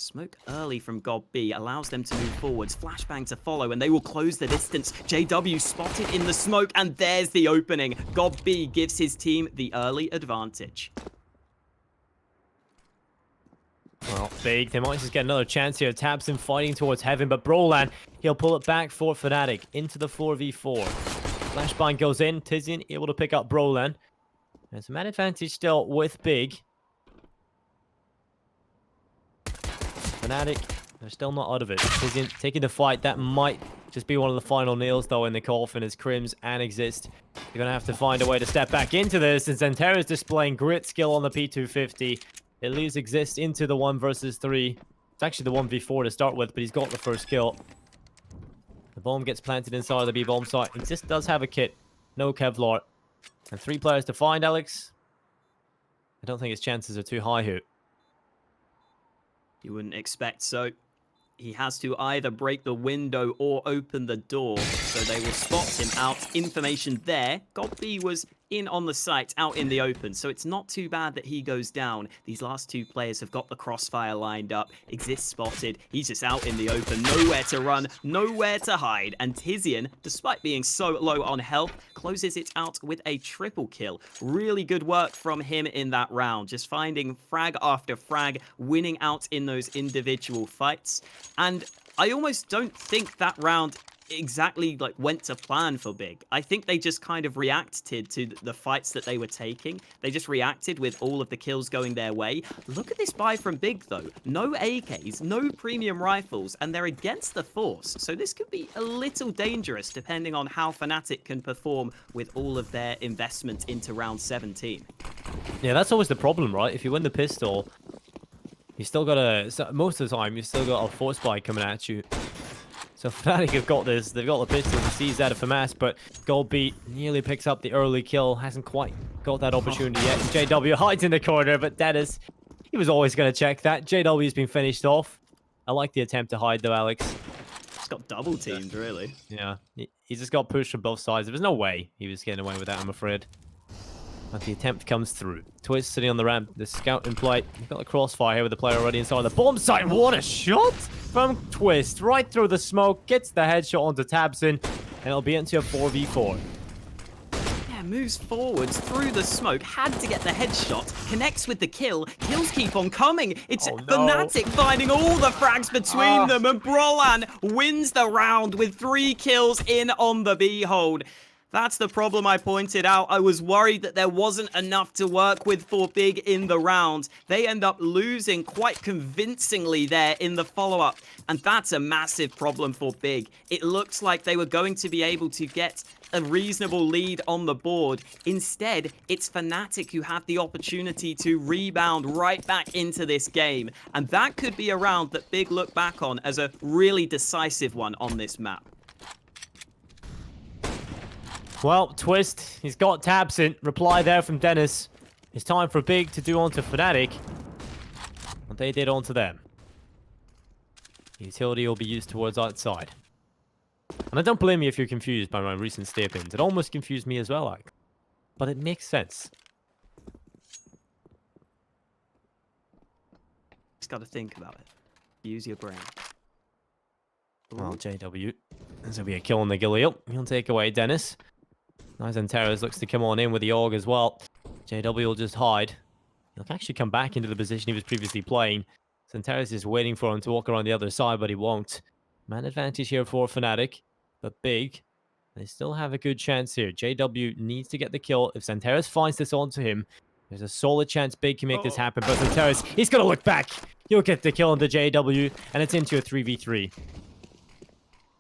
Smoke early from Gob B allows them to move forwards. Flashbang to follow, and they will close the distance. JW spotted in the smoke, and there's the opening. Gob B gives his team the early advantage. Well, Big, they might just get another chance here. tabseN fighting towards heaven, but Brolan, he'll pull it back for Fnatic into the 4v4. Flashbang goes in. tiziaN able to pick up Brolan. There's a man advantage still with Big. Fnatic, they're still not out of it. tiziaN taking the fight. That might just be one of the final nails, though, in the coffin as Crims and Exist. They're going to have to find a way to step back into this, and Xanterra's displaying grit skill on the P250. It leaves Exist into the 1 versus 3. It's actually the 1v4 to start with, but he's got the first kill. The bomb gets planted inside the B bomb site. Exist does have a kit. No Kevlar. And 3 players to find, Alex. I don't think his chances are too high here. You wouldn't expect so. He has to either break the window or open the door, so they will spot him out. Information there. Gob B was in on the site, out in the open, so it's not too bad that he goes down. These last 2 players have got the crossfire lined up. Exist spotted. He's just out in the open. Nowhere to run, nowhere to hide. And tiziaN, despite being so low on health, closes it out with a triple kill. Really good work from him in that round. Just finding frag after frag, winning out in those individual fights. And I almost don't think that round exactly went to plan for Big. I think they just kind of reacted to the fights that they were taking. They just reacted with all of the kills going their way. Look at this buy from Big, though. No AKs, no premium rifles, and they're against the Force. So this could be a little dangerous depending on how Fnatic can perform with all of their investment into round 17. Yeah, that's always the problem, right? If you win the pistol, you still got most of the time, you still got a Force buy coming at you. So Fnatic have got this. They've got the pistol to seize out of FAMAS, but Gob B nearly picks up the early kill. Hasn't quite got that opportunity yet. JW hides in the corner, but Dennis, he was always going to check that. JW's been finished off. I like the attempt to hide, though, Alex. He's got double teamed, really. Yeah, he just got pushed from both sides. There was no way he was getting away with that, I'm afraid. But the attempt comes through. Twist sitting on the ramp. The scout in flight. You've got the crossfire here with the player already inside the bomb site. What a shot from Twist. Right through the smoke. Gets the headshot onto tabseN. And it'll be into a 4v4. Yeah, moves forwards through the smoke. Had to get the headshot. Connects with the kill. Kills keep on coming. It's Fnatic finding all the frags between them. And Brolan wins the round with 3 kills in on the B-hold. That's the problem I pointed out. I was worried that there wasn't enough to work with for Big in the round. They end up losing quite convincingly there in the follow-up. And that's a massive problem for Big. It looks like they were going to be able to get a reasonable lead on the board. Instead, it's Fnatic who have the opportunity to rebound right back into this game. And that could be a round that Big look back on as a really decisive one on this map. Well, Twist, he's got tabseN. Reply there from Dennis. It's time for Big to do onto Fnatic what they did onto them. The utility will be used towards outside. And I don't blame you if you're confused by my recent stay-pins. It almost confused me as well, like. But it makes sense. Just got to think about it. Use your brain. Well, JW. There's going to be a kill on the Galil. He'll take away Dennis. Xanterra's looks to come on in with the AUG as well. JW will just hide. He'll actually come back into the position he was previously playing. Xanterra's just waiting for him to walk around the other side, but he won't. Man advantage here for Fnatic. But Big, they still have a good chance here. JW needs to get the kill. If Xanterra's finds this onto him, there's a solid chance Big can make this happen. But Xanterra's, he's going to look back. He'll get the kill on the JW, and it's into a 3v3.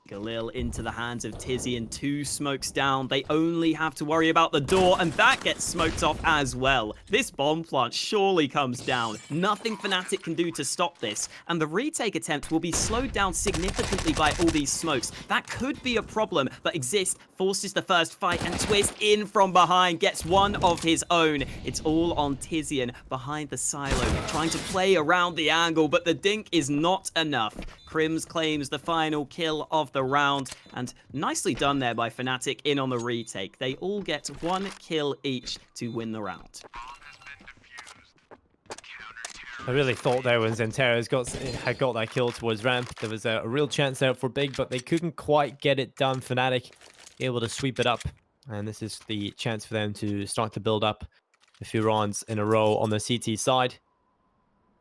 Galil into the hands of tiziaN. 2 smokes down. They only have to worry about the door, and that gets smoked off as well. This bomb plant surely comes down. Nothing Fnatic can do to stop this, and the retake attempt will be slowed down significantly by all these smokes. That could be a problem, but Exist forces the first fight, and Twist in from behind gets one of his own. It's all on tiziaN behind the silo, trying to play around the angle, but the dink is not enough. Crims claims the final kill of the round, and nicely done there by Fnatic in on the retake. They all get 1 kill each to win the round. I really thought there when Zenterra had got that kill towards ramp, there was a real chance out for Big, but they couldn't quite get it done. Fnatic able to sweep it up, and this is the chance for them to start to build up a few rounds in a row on the CT side.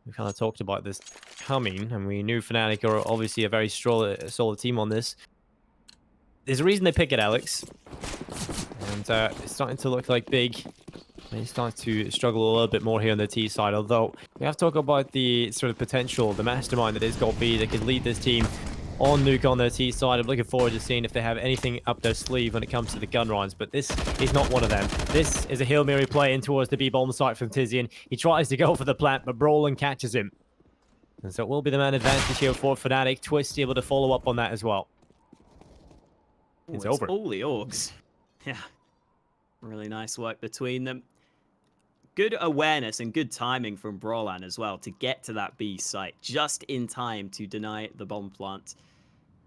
We kind of talked about this coming, and we knew Fnatic are obviously a very solid team on this. There's a reason they pick it, Alex, and it's starting to look like Big. They start to struggle a little bit more here on the T side, although we have to talk about the sort of potential, the mastermind that is GoldB that could lead this team on Nuke on their T side. I'm looking forward to seeing if they have anything up their sleeve when it comes to the gun rounds, but this is not one of them. This is a Hail Mary play in towards the B-bomb site from Tizian. He tries to go for the plant, but Brolin catches him. And so it will be the man advantage here for Fnatic. Twist able to follow up on that as well. It's over. All the orcs. Yeah. Really nice work between them. Good awareness and good timing from Brolan as well to get to that B site just in time to deny the bomb plant.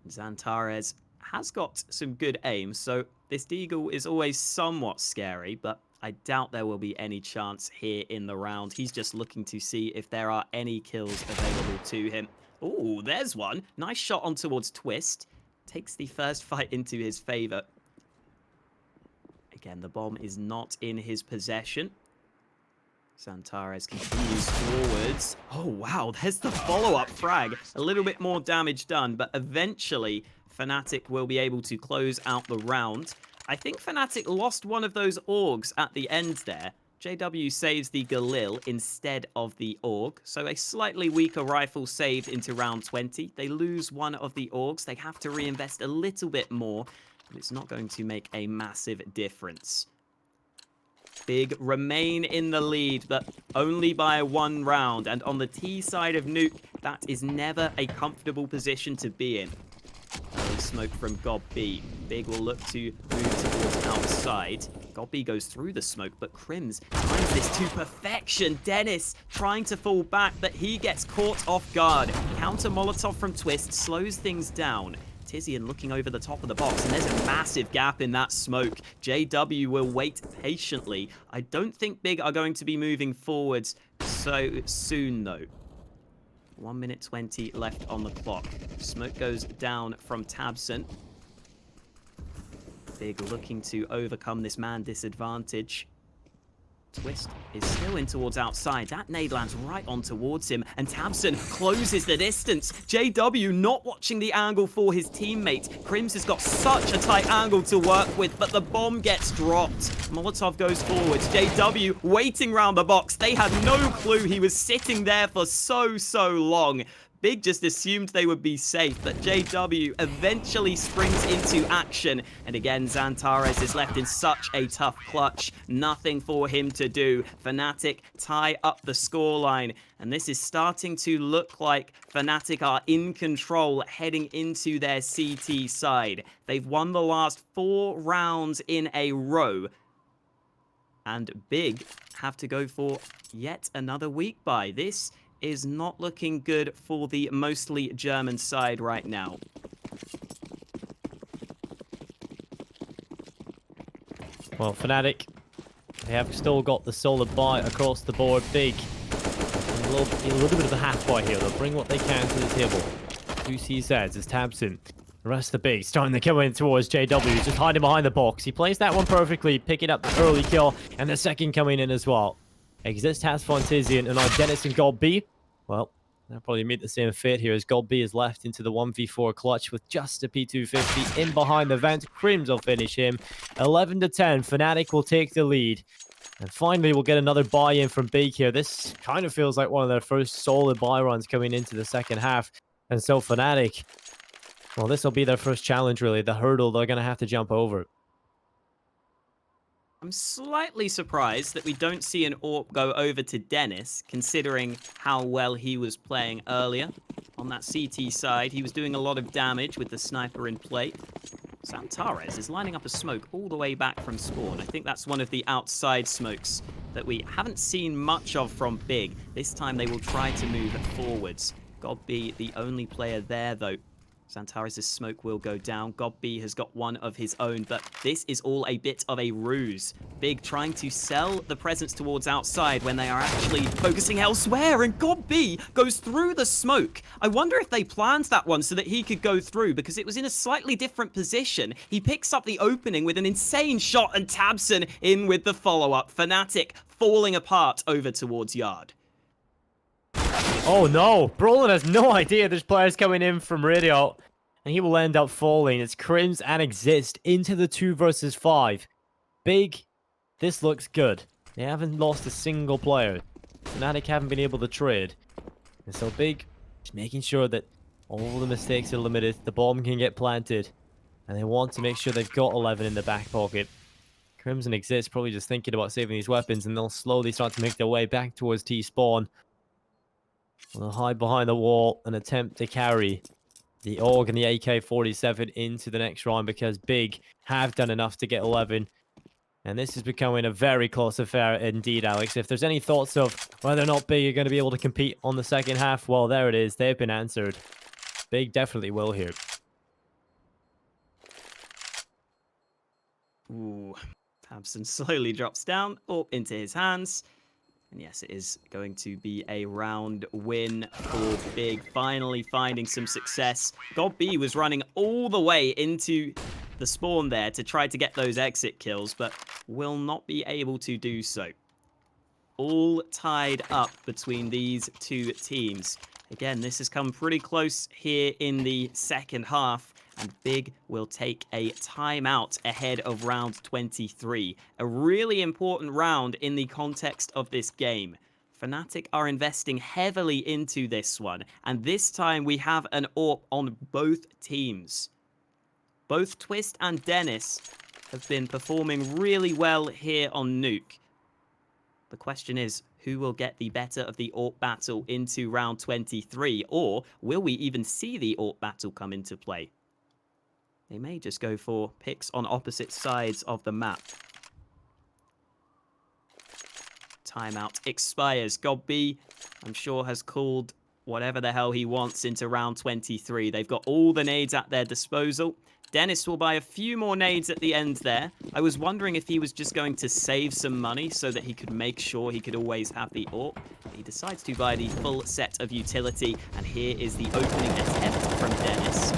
Xantares has got some good aim, so this Deagle is always somewhat scary, but I doubt there will be any chance here in the round. He's just looking to see if there are any kills available to him. Oh, there's one. Nice shot on towards Twist. Takes the first fight into his favor. Again, the bomb is not in his possession. Xantares continues forwards. Oh, wow, there's the follow-up frag. A little bit more damage done, but eventually Fnatic will be able to close out the round. I think Fnatic lost one of those Orgs at the end there. JW saves the Galil instead of the Org, so a slightly weaker rifle saved into round 20. They lose one of the Orgs. They have to reinvest a little bit more, but it's not going to make a massive difference. Big remain in the lead, but only by 1 round. And on the T side of Nuke, that is never a comfortable position to be in. Early smoke from GoldB. Big will look to move towards outside. GoldB goes through the smoke, but Crims times this to perfection. Dennis trying to fall back, but he gets caught off guard. Counter Molotov from Twist slows things down. Tizian looking over the top of the box, and there's a massive gap in that smoke. JW will wait patiently. I don't think Big are going to be moving forwards so soon, though. 1 minute 20 left on the clock. Smoke goes down from Tabson. Big looking to overcome this man disadvantage. Twist is still in towards outside. That nade lands right on towards him, and Tabson closes the distance. JW not watching the angle for his teammate. Crims has got such a tight angle to work with, but the bomb gets dropped. Molotov goes forwards. JW waiting round the box. They had no clue he was sitting there for so long. Big just assumed they would be safe, but JW eventually springs into action. And again, Xantares is left in such a tough clutch. Nothing for him to do. Fnatic tie up the scoreline. And this is starting to look like Fnatic are in control heading into their CT side. They've won the last 4 rounds in a row. And Big have to go for yet another weak bye. This is not looking good for the mostly German side right now. Well, Fnatic, they have still got the solid buy across the board. Big, a little bit of a half buy here. They'll bring what they can to the table. 2 CZs is Tabson. The rest of the Big starting to come in towards JW. He's just hiding behind the box. He plays that one perfectly, picking up the early kill, and the second coming in as well. Exists has Tizian, and now Dennis and GoldB. Well, they'll probably meet the same fate here as GoldB is left into the 1v4 clutch with just a P250 in behind the vent. Crims will finish him. 11 to 10. Fnatic will take the lead. And finally, we'll get another buy-in from Big here. This kind of feels like one of their first solid buy runs coming into the second half. And so Fnatic, well, this will be their first challenge, really. The hurdle they're going to have to jump over. I'm slightly surprised that we don't see an AWP go over to Dennis, considering how well he was playing earlier. On that CT side, he was doing a lot of damage with the sniper in play. Xantares is lining up a smoke all the way back from spawn. I think that's one of the outside smokes that we haven't seen much of from Big. This time they will try to move forwards. GoldB, the only player there, though. Xantares' smoke will go down. GodB has got one of his own, but this is all a bit of a ruse. Big trying to sell the presence towards outside when they are actually focusing elsewhere, and GodB goes through the smoke. I wonder if they planned that one so that he could go through, because it was in a slightly different position. He picks up the opening with an insane shot, and tabseN in with the follow-up. Fnatic falling apart over towards Yard. Oh no, Brolin has no idea there's players coming in from Radio, and he will end up falling. It's Crims and Exist into the 2 versus 5. Big, this looks good. They haven't lost a single player. Fnatic haven't been able to trade. And so Big, just making sure that all the mistakes are limited, the bomb can get planted, and they want to make sure they've got 11 in the back pocket. Crims and Exist probably just thinking about saving these weapons, and they'll slowly start to make their way back towards T-spawn. They'll hide behind the wall and attempt to carry the AUG and the AK-47 into the next round, because Big have done enough to get 11. And this is becoming a very close affair indeed, Alex. If there's any thoughts of whether or not Big are going to be able to compete on the second half, well, there it is. They've been answered. Big definitely will here. Ooh, tabseN slowly drops down, up into his hands. And yes, it is going to be a round win for Big, finally finding some success. GodB was running all the way into the spawn there to try to get those exit kills, but will not be able to do so. All tied up between these two teams. Again, this has come pretty close here in the second half, and Big will take a timeout ahead of round 23. A really important round in the context of this game. Fnatic are investing heavily into this one, and this time we have an AWP on both teams. Both Twist and Dennis have been performing really well here on Nuke. The question is, who will get the better of the AWP battle into round 23, or will we even see the AWP battle come into play? They may just go for picks on opposite sides of the map. Timeout expires. GodB, I'm sure, has called whatever the hell he wants into round 23. They've got all the nades at their disposal. Dennis will buy a few more nades at the end there. I was wondering if he was just going to save some money so that he could make sure he could always have the AWP. He decides to buy the full set of utility, and here is the opening attempt from Dennis.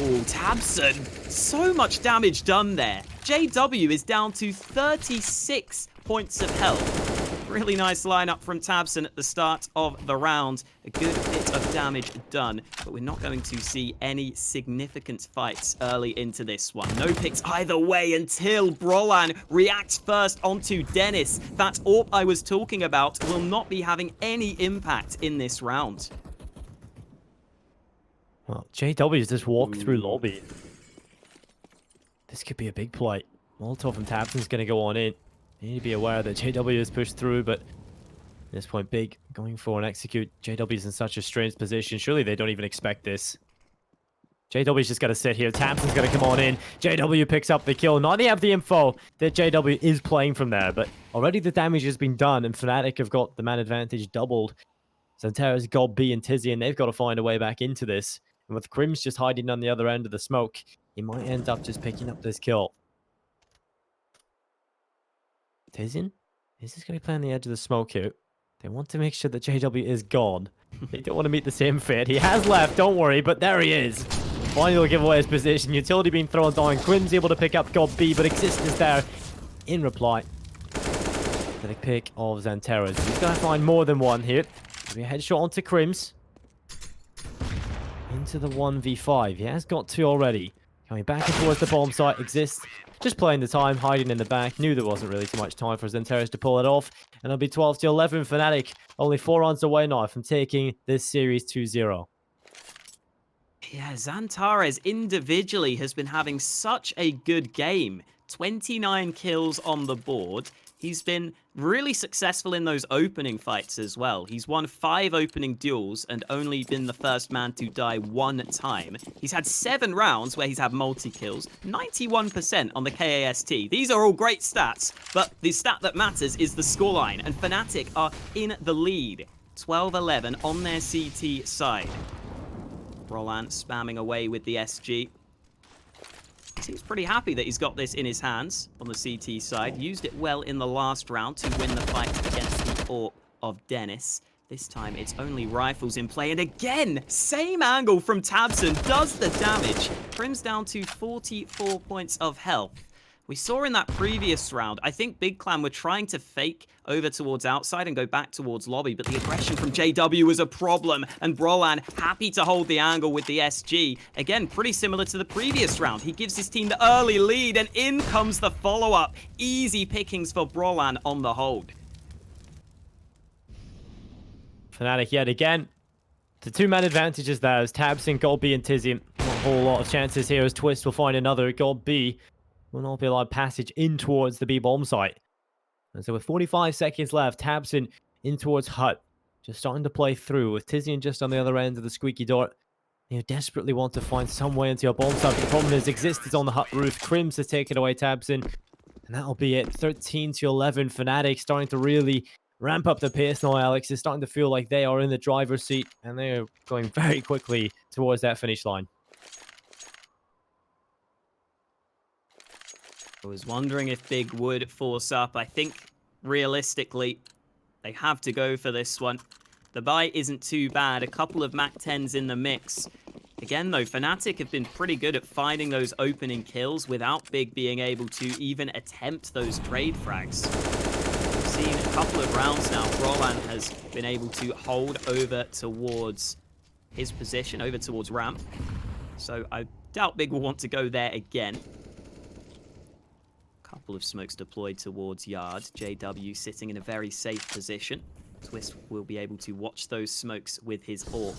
Oh, tabseN! So much damage done there. JW is down to 36 points of health. Really nice lineup from tabseN at the start of the round. A good bit of damage done, but we're not going to see any significant fights early into this one. No picks either way until Brolan reacts first onto Dennis. That AWP I was talking about will not be having any impact in this round. Well, JW's just walked through lobby. This could be a big play. Molotov and tabseN's going to go on in. You need to be aware that JW has pushed through, but at this point, Big going for an execute. JW's in such a strange position. Surely they don't even expect this. JW's just got to sit here. tabseN's going to come on in. JW picks up the kill. Now they have the info that JW is playing from there, but already the damage has been done, and Fnatic have got the man advantage doubled. Xantares, GodB, and Tizian, they've got to find a way back into this. And with Crims just hiding on the other end of the smoke, he might end up just picking up this kill. Tizian? Is this going to be playing the edge of the smoke here? They want to make sure that JW is gone. They don't want to meet the same fate. He has left, don't worry, but there he is. Finally will give away his position. Utility being thrown down. Crims able to pick up GodB, but Exist is there in reply to the pick of Xantares. He's going to find more than one here. Maybe a headshot onto Crims. Into the 1v5. He has got 2 already. Coming back and towards the bomb site. Exist just playing the time, hiding in the back. Knew there wasn't really too much time for Xantares to pull it off. And it'll be 12-11. Fnatic only 4 rounds away now from taking this series 2-0. Yeah, Xantares individually has been having such a good game. 29 kills on the board. He's been really successful in those opening fights as well. He's won 5 opening duels and only been the first man to die 1 time. He's had 7 rounds where he's had multi-kills, 91% on the KAST. These are all great stats, but the stat that matters is the scoreline, and Fnatic are in the lead. 12-11 on their CT side. Roland spamming away with the SG. Seems pretty happy that he's got this in his hands on the CT side. Used it well in the last round to win the fight against the AWP of Dennis. This time it's only rifles in play, and again, same angle from tabseN does the damage. Crim's down to 44 points of health. We saw in that previous round, I think Big Clan were trying to fake over towards outside and go back towards lobby, but the aggression from JW was a problem, and Brolan happy to hold the angle with the SG. Again, pretty similar to the previous round. He gives his team the early lead, and in comes the follow-up. Easy pickings for Brolan on the hold. Fnatic yet again. The two-man advantage is there as tabseN, Gold B, and Tizian. Not a whole lot of chances here as Twist will find another. Gold B will not be allowed passage in towards the B bomb site. And so with 45 seconds left, tabseN in towards Hut. Just starting to play through with Tizian just on the other end of the squeaky door. You desperately want to find some way into a bomb site, but the problem is Exist is on the Hut roof. Crims has taken away tabseN. And that'll be it. 13-11. Fnatic starting to really ramp up the pace now, Alex. Is starting to feel like they are in the driver's seat, and they're going very quickly towards that finish line. I was wondering if Big would force up. I think, realistically, they have to go for this one. The buy isn't too bad. A couple of MAC-10s in the mix. Again, though, Fnatic have been pretty good at finding those opening kills without Big being able to even attempt those trade frags. We've seen a couple of rounds now. Roland has been able to hold over towards his position, over towards ramp. So I doubt Big will want to go there again. Couple of smokes deployed towards yard. JW sitting in a very safe position. Twist will be able to watch those smokes with his AWP.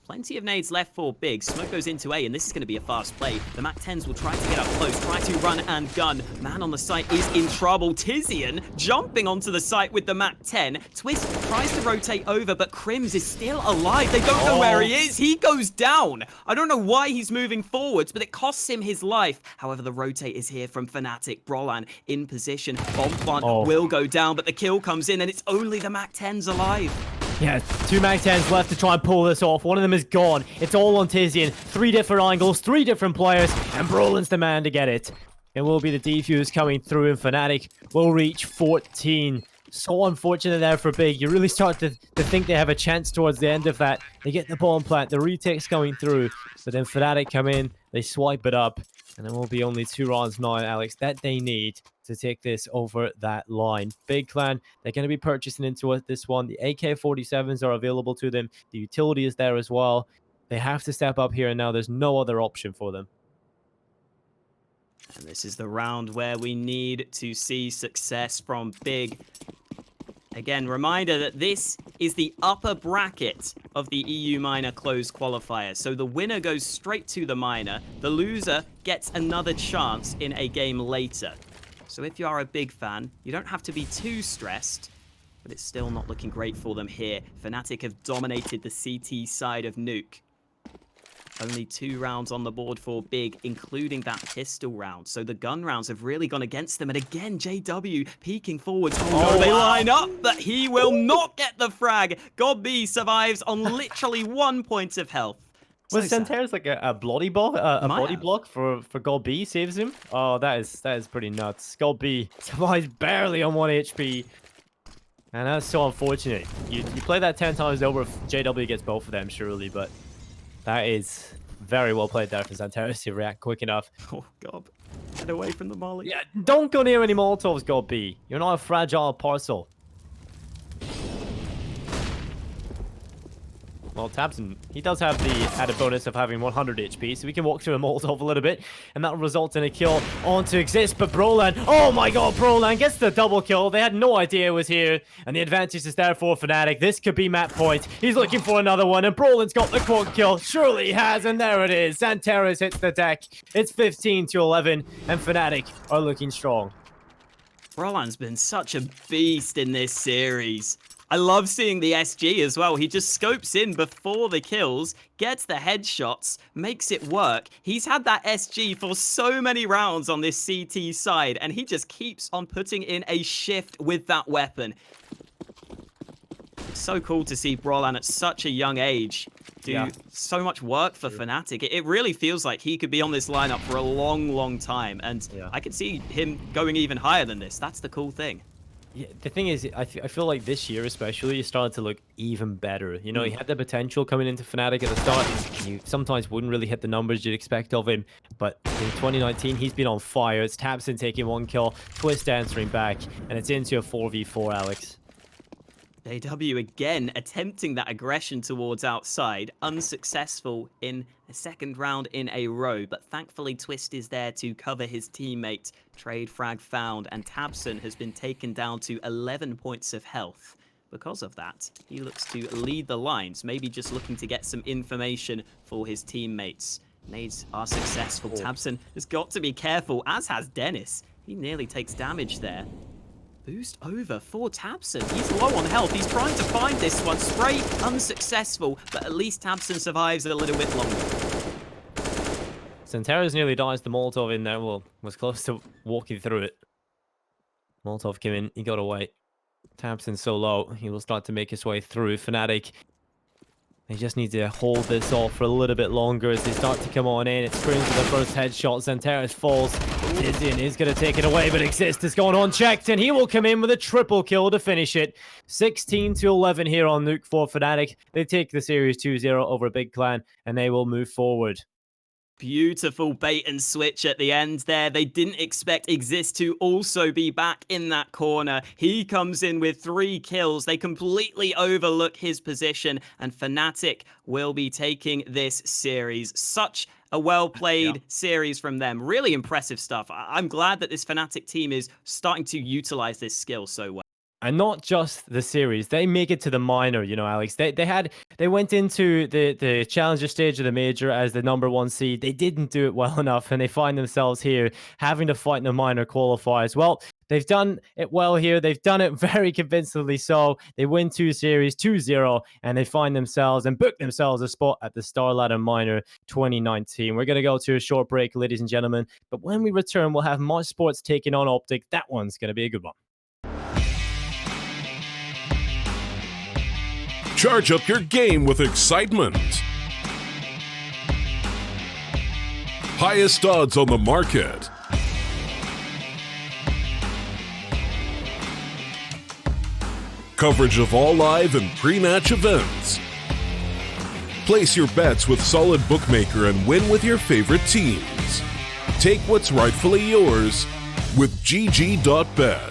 Plenty of nades left for Big. Smoke goes into A, and this is going to be a fast play. The MAC-10s will try to get up close, try to run and gun. Man on the site is in trouble. Tizian jumping onto the site with the MAC-10. Twist tries to rotate over, but Crims is still alive. They don't know where he is. He goes down. I don't know why he's moving forwards, but it costs him his life. However, the rotate is here from Fnatic. Brolan in position. Bomb plant will go down, but the kill comes in, and it's only the MAC-10s alive. Yeah, two MAC-10s left to try and pull this off. One of them is gone. It's all on Tizian. 3 different angles, 3 different players, and Brolan's the man to get it. It will be the defuse coming through, and Fnatic will reach 14. So unfortunate there for Big. You really start to think they have a chance towards the end of that. They get the bomb plant, the retake's coming through, but then Fnatic come in, they swipe it up, and there will be only 2 rounds now, Alex, that they need to take this over that line. Big Clan, they're going to be purchasing into this one. The AK-47s are available to them. The utility is there as well. They have to step up here and now. There's no other option for them. And this is the round where we need to see success from Big. Again, reminder that this is the upper bracket of the EU Minor Closed Qualifier. So the winner goes straight to the Minor. The loser gets another chance in a game later. So if you are a Big fan, you don't have to be too stressed, but it's still not looking great for them here. Fnatic have dominated the CT side of Nuke. Only 2 rounds on the board for Big, including that pistol round. So the gun rounds have really gone against them. And again, JW peeking forwards. Oh, no, they line up, but he will not get the frag. God B survives on literally 1 point of health. Was Santerra's like a bloody block, body block for Gold B saves him? Oh, that is pretty nuts. Gold B survives barely on 1 HP. And that's so unfortunate. You play that 10 times over if JW gets both of them, surely, but that is very well played there for Santerra to react quick enough. Oh, God. Get away from the molly. Yeah, don't go near any Molotovs, Gold B. You're not a fragile parcel. Well, tabseN, he does have the added bonus of having 100 HP, so we can walk through a Molotov a little bit, and that will result in a kill onto Exist. But Brolan, oh my god, Brolan gets the double kill. They had no idea it was here, and the advantage is there for Fnatic. This could be map point. He's looking for another one, and Brolan's got the quad kill. Surely he has, and there it is. Santerra's hits the deck. It's 15-11, and Fnatic are looking strong. Brolan's been such a beast in this series. I love seeing the SG as well. He just scopes in before the kills, gets the headshots, makes it work. He's had that SG for so many rounds on this CT side, and he just keeps on putting in a shift with that weapon. so cool to see Brolan at such a young age do so much work for Fnatic. It really feels like he could be on this lineup for a long time, and I could see him going even higher than this. That's the cool thing. Yeah, the thing is, I feel like this year especially, he started to look even better. You know, he had the potential coming into Fnatic at the start. You sometimes wouldn't really hit the numbers you'd expect of him, but in 2019, he's been on fire. It's tabseN taking 1 kill, Twist answering back, and it's into a 4v4, Alex. AW again attempting that aggression towards outside, unsuccessful in a 2nd round in a row, but thankfully Twist is there to cover his teammate. Trade frag found, and tabseN has been taken down to 11 points of health. Because of that, he looks to lead the lines, maybe just looking to get some information for his teammates. Nades are successful. tabseN has got to be careful, as has Dennis. He nearly takes damage there. Boost over for tabseN. He's low on health. He's trying to find this one. Spray unsuccessful, but at least tabseN survives a little bit longer. Santeras nearly dodged the Molotov in there. Well, was close to walking through it. Molotov came in. He got away. tabseN so low. He will start to make his way through. Fnatic, they just need to hold this off for a little bit longer as they start to come on in. It screams for the first headshot. Santeras falls. Dizian is going to take it away, but Exist is going unchecked, and he will come in with a triple kill to finish it. 16-11 here on Nuke for Fnatic. They take the series 2-0 over Big Clan, and they will move forward. Beautiful bait and switch at the end there. They didn't expect Exist to also be back in that corner. He comes in with 3 kills. They completely overlook his position, and Fnatic will be taking this series. Such a well-played series from them. Really impressive stuff. I'm glad that this Fnatic team is starting to utilize this skill so well. And not just the series, they make it to the minor, you know, Alex. They went into the challenger stage of the major as the #1 seed. They didn't do it well enough, and they find themselves here having to fight in the minor qualifiers. Well, they've done it well here. They've done it very convincingly so. They win 2 series, 2-0, and they find themselves and book themselves a spot at the StarLadder Minor 2019. We're going to go to a short break, ladies and gentlemen. But when we return, we'll have Mosh Sports taking on Optic. That one's going to be a good one. Charge up your game with excitement. Highest odds on the market. Coverage of all live and pre-match events. Place your bets with Solid Bookmaker and win with your favorite teams. Take what's rightfully yours with GG.bet.